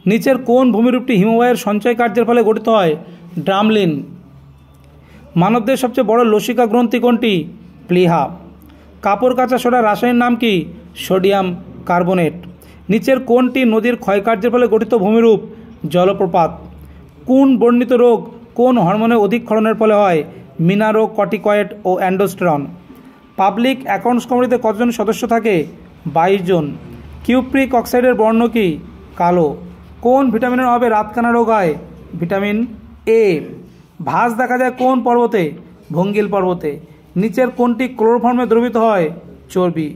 নিচের কোন ভূমিরূপটি হিমবাহের সঞ্চয় কার্যের ফলে গঠিত হয়? ড্রামলিন। মানবদের সবচেয়ে বড় লসিকা গ্রন্থি কোনটি? প্লীহা। কাপড় কাচা সোডার রাসায়নিক নাম কি? Sodium carbonate. নিচের কোনটি নদীর ক্ষয়কার্যের ফলে গঠিত ভূমিরূপ? জলপ্রপাত। কোন বর্ণিত রোগ কোন হরমোনের অধিক ক্ষরণের ফলে হয়? মিনারোকর্টিকয়েড ও অ্যান্ডোস্টেরন। পাবলিক অ্যাকাউন্টস কমিটিতে কতজন সদস্য থাকে? 22 জন। কিউপ্রিক অক্সাইডের বর্ণ কি? কালো। কোন ভিটামিনের অভাবে রাতকানা রোগ হয়? Vitamin A. ভাঁজ দেখা যায় কোন পর্বতে? ভঙ্গিল পর্বতে। নিচের কোনটি ক্লোরোফর্মে দ্রবীভূত হয়? চর্বি।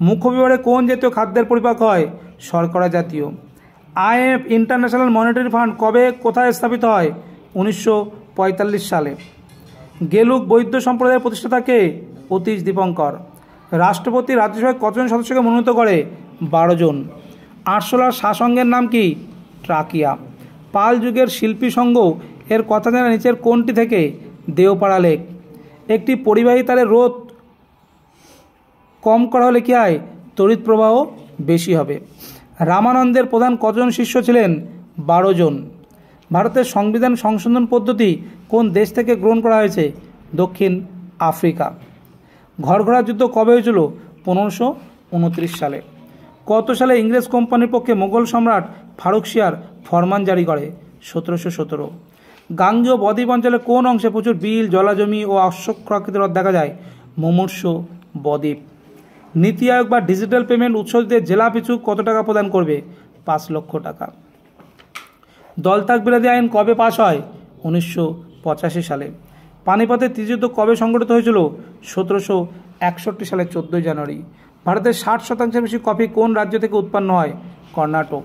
মুখবিবরে কোন জাতীয় খাদ্যের পরিপাক হয়? শর্করা জাতীয়। আইএমএফ ইন্টারন্যাশনাল মনিটারি ফান্ড কবে কোথায় স্থাপিত হয়? 1945 সালে। গেলুক বৌদ্ধ সম্প্রদায়ের প্রতিষ্ঠাতা কে? অতীশ দীপঙ্কর। রাষ্ট্রপতি রাজ্যসভায় কতজন সদস্যকে মনোনীত করে? 12 জন। আরশোলার শাসঙ্গের নাম কি? ট্রাকিয়া। পাল যুগের শিল্পী সংঘ এর কথা জানা নিচের কোনটি থেকে? দেওপাড়া লেক। একটি পরিবাহী তারের রোধ কম করা হলে কী হয়? তড়িৎ প্রবাহ বেশি হবে। রামানন্দের প্রধান কতজন শিষ্য ছিলেন? 12 জন। ভারতের সংবিধান সংশোধন পদ্ধতি কোন দেশ থেকে গ্রহণ করা হয়েছে? দক্ষিণ আফ্রিকা। ঘরঘরা যুদ্ধ কবে হয়েছিল? 1529 সালে। কত সালে ইংরেজ কোম্পানির পক্ষে মোগল সম্রাট ফারুকশিয়ার ফরমান জারি করে? 1717। গাঙ্গেয় বদ্বীপ অঞ্চলে কোন অংশে প্রচুর বিল, জলাজমি ও অশ্বক্ষাকৃতির হ্রদ দেখা যায়? মুমূর্ষ বদ্বীপ। নীতি আয়োগ বা ডিজিটাল পেমেন্ট উৎস দিতে জেলা পিছু কত টাকা প্রদান করবে? 5 লক্ষ টাকা। দলতাক বিরোধী আইন কবে পাশ হয়? 1985 সালে। পানিপথের তৃতীয় যুদ্ধ কবে সংঘটিত হয়েছিল? 1761 সালের 14 জানুয়ারি। ভারতের 60% বেশি কফি কোন রাজ্য থেকে উৎপন্ন হয়? কর্ণাটক।